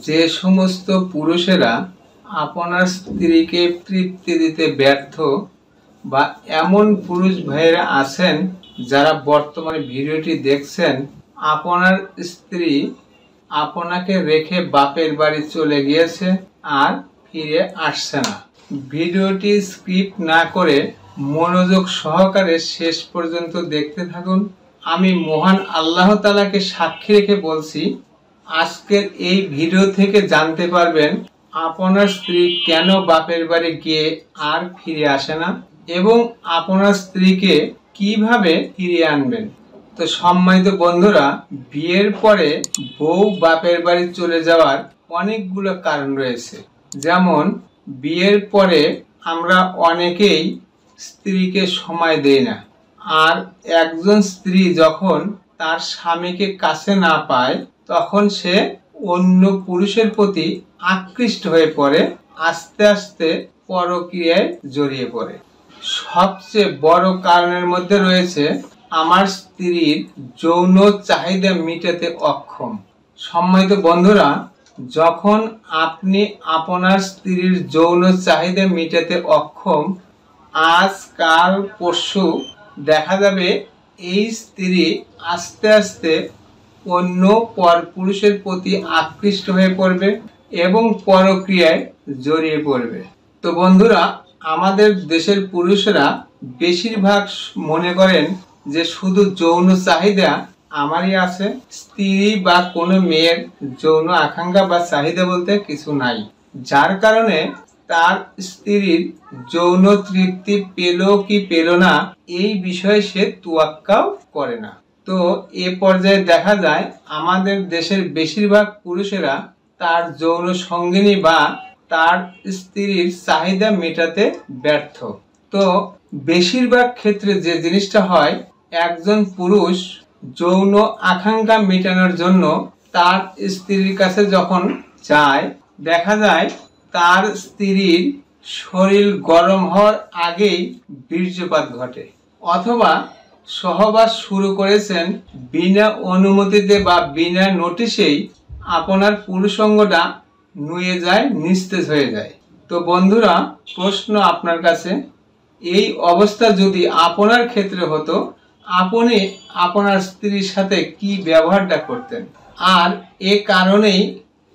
যে সমস্ত পুরুষেরা আপনার স্ত্রীকে তৃপ্তি দিতে ব্যর্থ বা এমন পুরুষ ভাইয়েরা আছেন যারা বর্তমানে ভিডিওটি দেখছেন, আপনার স্ত্রী আপনাকে রেখে বাপের বাড়ি চলে গিয়েছে আর ফিরে আসছে না। ভিডিওটি স্কিপ না করে মনোযোগ সহকারে শেষ পর্যন্ত দেখতে থাকুন। আমি মহান আল্লাহ তাআলাকে সাক্ষী রেখে বলছি, আজকের এই ভিডিও থেকে জানতে পারবেন আপনার স্ত্রী কেন বাপের বাড়ি গিয়ে আর ফিরে আসে না এবং আপনার স্ত্রীকে কিভাবে ফিরিয়ে আনবেন। তো সম্মানিত বন্ধুরা, বিয়ের পরে বউ বাপের বাড়ি চলে যাওয়ার অনেকগুলো কারণ রয়েছে। যেমন বিয়ের পরে আমরা অনেকেই স্ত্রীকে সময় দেই না, আর একজন স্ত্রী যখন তার স্বামীকে কাছে না পায় তখন সে অন্য পুরুষের প্রতি আকৃষ্ট হয়ে পড়ে, আস্তে আস্তে পরকীয়ায় জড়িয়ে পড়ে। সবচেয়ে বড় কারণের মধ্যে রয়েছে আমার স্ত্রীর যৌন চাহিদা মেটাতে অক্ষম। সম্মানিত বন্ধুরা, যখন আপনি আপনার স্ত্রীর যৌন চাহিদা মেটাতে অক্ষম, আজকাল পরশু দেখা যাবে এই স্ত্রী আস্তে আস্তে অন্য পরপুরুষের প্রতি আকৃষ্ট হয়ে পড়বে এবং পরক্রিয়ায় জড়িয়ে পড়বে। তো বন্ধুরা, আমাদের দেশের পুরুষরা বেশিরভাগ মনে করেন যে শুধু যৌন চাহিদা আমারই আছে, স্ত্রী বা কোনো মেয়ের যৌন আকাঙ্ক্ষা বা চাহিদা বলতে কিছু নাই, যার কারণে তার স্ত্রীর যৌন তৃপ্তি পেল কি পেল না এই বিষয়ে সে তোয়াক্কাও করে না। তো এ পর্যায়ে দেখা যায় আমাদের দেশের বেশিরভাগ পুরুষেরা তার যৌন সঙ্গিনী বা তার স্ত্রীর চাহিদা মেটাতে ব্যর্থ। তো বেশিরভাগ ক্ষেত্রে যে জিনিসটা হয়, একজন পুরুষ যৌন আকাঙ্ক্ষা মেটানোর জন্য তার স্ত্রীর কাছে যখন যায়, দেখা যায় তার স্ত্রীর শরীর গরম হওয়ার আগেই বীর্যপাত ঘটে, অথবা সহবাস শুরু করেছেন বিনা অনুমতিতে বা বিনা নোটিশেই আপনার পুরুষাঙ্গটা নুয়ে যায়, নিস্তেজ হয়ে যায়। তো বন্ধুরা, প্রশ্ন আপনার কাছে, এই অবস্থা যদি আপনার ক্ষেত্রে হতো, আপনি আপনার স্ত্রীর সাথে কি ব্যবহারটা করতেন? আর এ কারণেই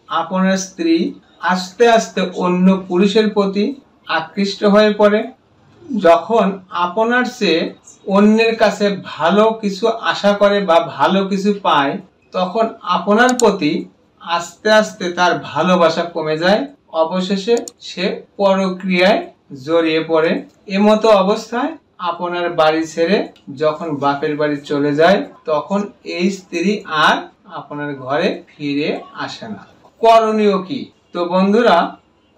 আপনার স্ত্রী আস্তে আস্তে অন্য পুরুষের প্রতি আকৃষ্ট হয়ে পড়ে। যখন আপনার চেয়ে অন্যের কাছে ভালো কিছু আশা করে বা ভালো কিছু পায়, তখন আপনার প্রতি আস্তে আস্তে তার ভালোবাসা কমে যায়, অবশেষে সে পরক্রিয়ায় জড়িয়ে পড়ে। এমতো অবস্থায় আপনার বাড়ি ছেড়ে যখন বাপের বাড়ি চলে যায়, তখন এই স্ত্রী আর আপনার ঘরে ফিরে আসে না। করণীয় কি? তো বন্ধুরা,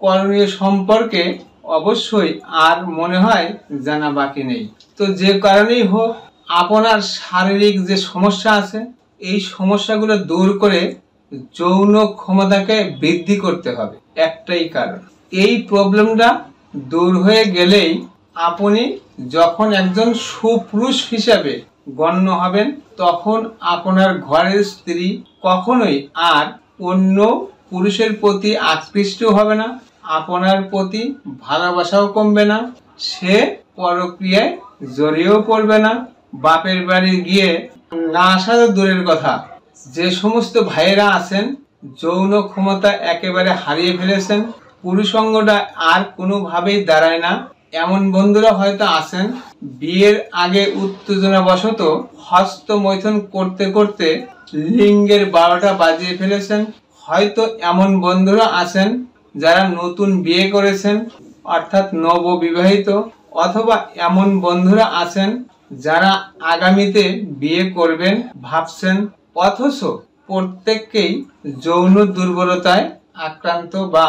করণীয় সম্পর্কে অবশ্যই আর মনে হয় জানা বাকি নেই। তো যে কারণেই হোক, আপনার শারীরিক যে সমস্যা আছে, এই সমস্যাগুলো দূর করে যৌন ক্ষমতাকে বৃদ্ধি করতে হবে। একটাই কারণ, এই প্রবলেমটা দূর হয়ে গেলেই আপনি যখন একজন সুপুরুষ হিসাবে গণ্য হবেন, তখন আপনার ঘরের স্ত্রী কখনোই আর অন্য পুরুষের প্রতি আকৃষ্ট হবে না, আপনার প্রতি ভালোবাসাও কমবে না, সে পরক্রিয়ায় জড়িয়েও পড়বে না। বাপের বাড়ি গিয়ে না আসা তো দূরের কথা, যে সমস্ত ভাইয়েরা আছেন যৌন ক্ষমতা একেবারে হারিয়ে ফেলেছেন, পুরুষাঙ্গটা আর কোনোভাবেই দাঁড়ায় না, এমন বন্ধুরা হয়তো আছেন বিয়ের আগে উত্তেজনাবশত হস্তমৈথুন করতে করতে লিঙ্গের 12টা বাজিয়ে ফেলেছেন। হয়তো এমন বন্ধুরা আছেন যারা নতুন বিয়ে করেছেন, অর্থাৎ নববিবাহিত, অথবা এমন বন্ধুরা আছেন যারা আগামীতে বিয়ে করবেন ভাবছেন, অথচ প্রত্যেককেই যৌন দুর্বলতায় আক্রান্ত বা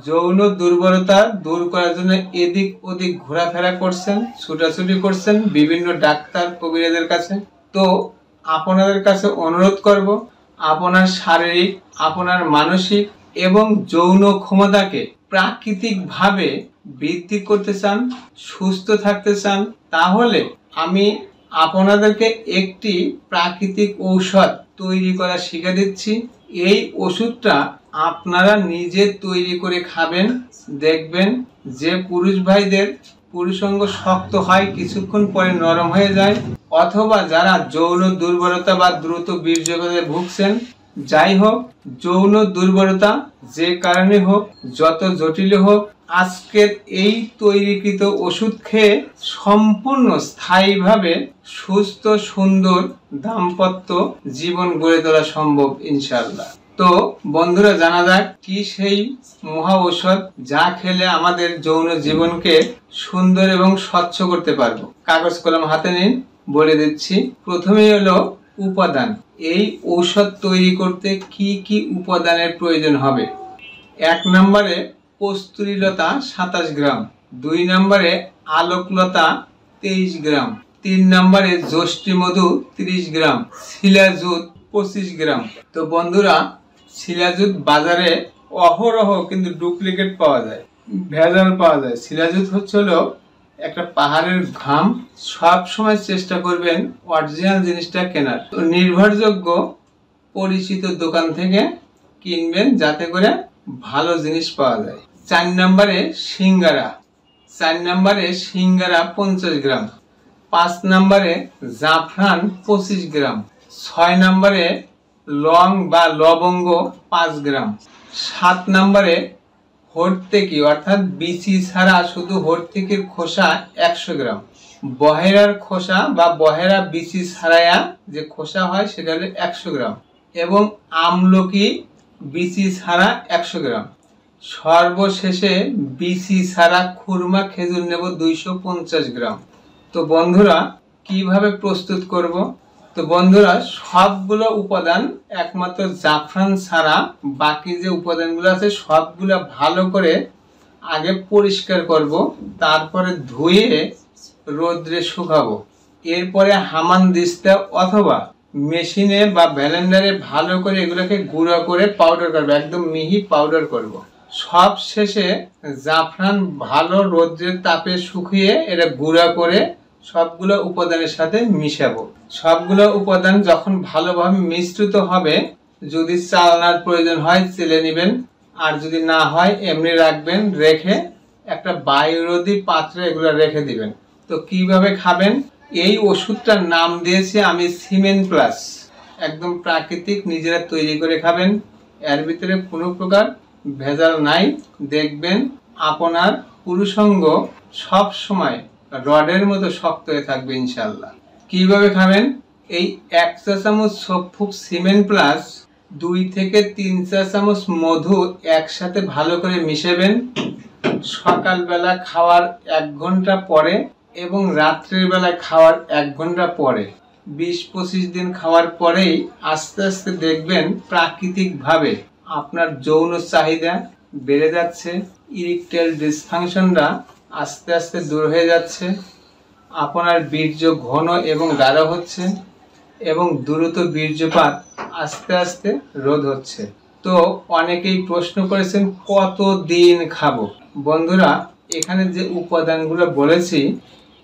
যৌন দুর্বলতা দূর করার জন্য এদিক ওদিক ঘোরাফেরা করছেন, ছুটাছুটি করছেন বিভিন্ন ডাক্তার কবিরাজের কাছে। তো আপনাদের কাছে অনুরোধ করব, আপনার শারীরিক, আপনার মানসিক এবং যৌন ক্ষমতাকে প্রাকৃতিকভাবে বৃদ্ধি করতে চান, সুস্থ থাকতে চান, তাহলে আমি আপনাদেরকে একটি প্রাকৃতিক ঔষধ তৈরি করা শিখে দিচ্ছি। এই ওষুধটা আপনারা নিজে তৈরি করে খাবেন, দেখবেন যে পুরুষ ভাইদের পুরুষাঙ্গ শক্ত হয়, কিছুক্ষণ পরে নরম হয়ে যায়, অথবা যারা যৌন দুর্বলতা বা দ্রুত বীর্যপাতে ভুগছেন, যাই হোক যৌন দুর্বলতা যে কারণে হোক, যত জটিল হোক, আজকের এই তৈরিকৃত ওষুধ খেয়ে সম্পূর্ণ স্থায়ীভাবে সুস্থ সুন্দর দাম্পত্য জীবন গড়ে তোলা সম্ভব ইনশাআল্লাহ। তো বন্ধুরা, জানা যাক কি সেই মহা ঔষধ যা খেলে আমাদের যৌন জীবনকে সুন্দর এবং স্বচ্ছ করতে পারবো। কাগজ কলম হাতে নিন, বলে দিচ্ছি। প্রথমেই হলো উপাদান। এই ঔষধ তৈরি করতে কি কি উপাদানের প্রয়োজন হবে। 1 নম্বরে কস্তুরীলতা 27 গ্রাম, 2 নম্বরে আলোকলতা 23 গ্রাম, 3 নম্বরে যষ্টি মধু 30 গ্রাম, শিলাজুত 25 গ্রাম। তো বন্ধুরা, শিলাজুত বাজারে অহরহ কিন্তু ডুপ্লিকেট পাওয়া যায়, ভেজাল পাওয়া যায়। শিলাজুত হলো একটা পাহাড়ের ঘাম। সব সময় চেষ্টা করবেন অরিজিনাল জিনিসটা কেনার, তো নির্ভরযোগ্য পরিচিত দোকান থেকে কিনবেন, যাতে করে ভালো জিনিস পাওয়া যায়। 4 নম্বরে সিঙ্গারা, 4 নম্বরে সিঙ্গারা 50 গ্রাম, 5 নম্বরে জাফরান 25 গ্রাম, 6 নম্বরে লং বা লবঙ্গ 5 গ্রাম, 7 নম্বরে হরতেকি অর্থাৎ বিচি ছাড়া শুধু হরতেকির খোসা 100 গ্রাম, বহেরার খোসা বা বহেরা বিচি ছাড়াইয়া যে খোসা হয় সেটা হলো 100 গ্রাম, এবং আমলকি বিচি ছাড়া 100 গ্রাম। সর্বশেষে বিচি ছাড়া খুরমা খেজুর নেব 250 গ্রাম। তো বন্ধুরা, কিভাবে প্রস্তুত করব? তো বন্ধুরা, সবগুলো উপাদান একমাত্র জাফরান ছাড়া বাকি যে উপাদানগুলো আছে সবগুলো ভালো করে আগে পরিষ্কার করব, তারপরে ধুয়ে রোদ্রে শুকাবো। এরপরে হামান দিস্তা অথবা মেশিনে বা ব্লেন্ডারে ভালো করে এগুলোকে গুঁড়া করে পাউডার করবো, একদম মিহি পাউডার করব। সব শেষে জাফরান ভালো রোদ্রের তাপে শুকিয়ে এটা গুঁড়া করে সবগুলো উপাদানের সাথে মিশাবো। সবগুলো উপাদান যখন ভালোভাবে মিশ্রিত হবে, যদি চালনার প্রয়োজন হয় চেলে নেবেন, আর যদি না হয় এমনি রাখবেন, রেখে একটা বায়ুরোধী পাত্রে এগুলো রেখে দিবেন। তো কিভাবে খাবেন? এই ওষুধটার নাম দিয়েছি আমি সিমেন প্লাস, একদম প্রাকৃতিক, নিজেরা তৈরি করে খাবেন। এর ভিতরে কোনো প্রকার ভেজাল নাই। দেখবেন আপনার পুরুষাঙ্গ সব সময় রডের মতো শক্ত হয়ে থাকবে ইনশাআল্লাহ। কিভাবে খাবেন? এই 1 চা চামচ সফুক সিমেন প্লাস 2 থেকে 3 চা চামচ মধু একসাথে ভালো করে মিশাবেন। সকালবেলা খাওয়ার 1 ঘন্টা পরে এবং রাত্রের বেলা খাওয়ার 1 ঘন্টা পরে, 20-25 দিন খাওয়ার পরেই আস্তে আস্তে দেখবেন প্রাকৃতিকভাবে আপনার যৌন চাহিদা বেড়ে যাচ্ছে, ইরেকটাইল ডিসফাংশনটা আস্তে আস্তে দূর হয়ে যাচ্ছে, আপনার বীর্য ঘন এবং গাঢ় হচ্ছে এবং দ্রুত বীর্যপাত আস্তে আস্তে রোধ হচ্ছে। তো অনেকেই প্রশ্ন করেছেন কতদিন খাবো। বন্ধুরা, এখানে যে উপাদানগুলো বলেছি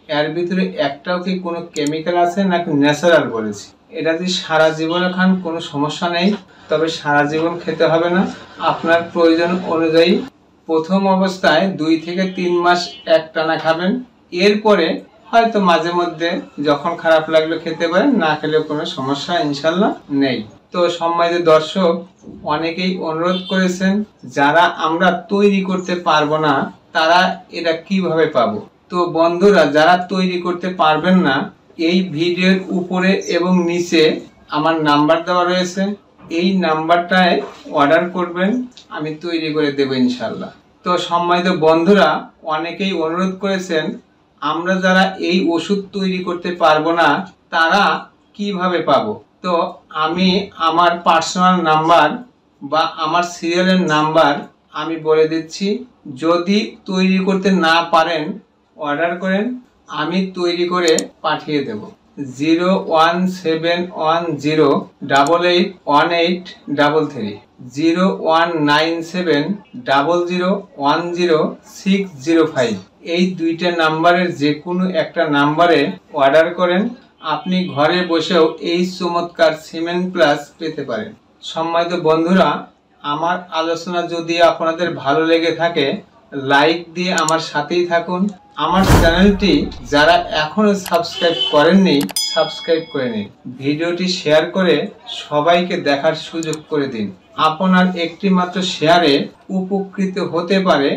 এর ভিতরে একটাও কি কোনো কেমিক্যাল আছে নাকি ন্যাচারাল বলেছি? এটা যদি সারা জীবনে খান কোনো সমস্যা নেই, তবে সারা জীবন খেতে হবে না। আপনার প্রয়োজন অনুযায়ী প্রথম অবস্থায় 2 থেকে 3 মাস একটানা খাবেন। এরপরে হয়তো মাঝে মধ্যে যখন খারাপ লাগলো খেতে পারেন, না খেলেও কোনো সমস্যা ইনশাল্লাহ নেই। তো সম্মানিত দর্শক, অনেকেই অনুরোধ করেছেন যারা আমরা তৈরি করতে পারবো না তারা এটা কিভাবে পাবো। তো বন্ধুরা, যারা তৈরি করতে পারবেন না, এই ভিডিওর উপরে এবং নিচে আমার নাম্বার দেওয়া রয়েছে, এই নাম্বারটায় অর্ডার করবেন, আমি তৈরি করে দেবো ইনশাল্লাহ। তো সম্মানিত বন্ধুরা, অনেকেই অনুরোধ করেছেন আমরা যারা এই ওষুধ তৈরি করতে পারবো না তারা কিভাবে পাবো। তো আমি আমার পার্সোনাল নাম্বার বা আমার সিরিয়ালের নাম্বার আমি বলে দিচ্ছি। যদি তৈরি করতে না পারেন অর্ডার করেন, আমি তৈরি করে পাঠিয়ে দেব। 01710881833, 019700100605, এই 2টা নাম্বারের যে কোনো একটা নাম্বারে অর্ডার করেন, আপনি ঘরে বসেও এই চমৎকার সিমেন প্লাস পেতে পারেন। সম্মানিত বন্ধুরা, আমার আলোচনা যদি আপনাদের ভালো লেগে থাকে লাইক দিয়ে আমার সাথেই থাকুন। আমার চ্যানেলটি যারা এখনো সাবস্ক্রাইব করেননি সাবস্ক্রাইব করে নিন। ভিডিওটি শেয়ার করে সবাইকে দেখার সুযোগ করে দিন। আপনার একটি মাত্র শেয়ারে উপকৃত হতে পারে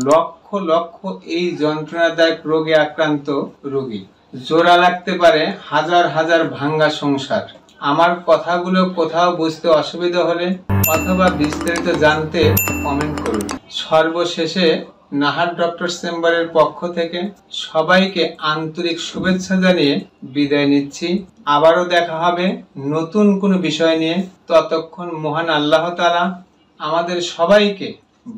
লক্ষ লক্ষ এই যন্ত্রণাদায়ক রোগে আক্রান্ত রোগী। জোড়া লাগতে পারে হাজার হাজার ভাঙ্গা সংসার। আমার কথাগুলো কোথাও বুঝতে অসুবিধা হলে অথবা বিস্তারিত জানতে কমেন্ট করুন। সর্বশেষে নাহার ডক্টর চেম্বারের পক্ষ থেকে সবাইকে আন্তরিক শুভেচ্ছা জানিয়ে বিদায় নিচ্ছি। আবারও দেখা হবে নতুন কোনো বিষয় নিয়ে। ততক্ষণ মহান আল্লাহ তাআলা আমাদের সবাইকে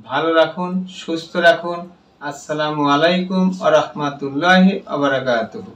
ভালো রাখুন, সুস্থ রাখুন। আসসালামু আলাইকুম ওয়া রাহমাতুল্লাহি ওয়া বারাকাতুহু।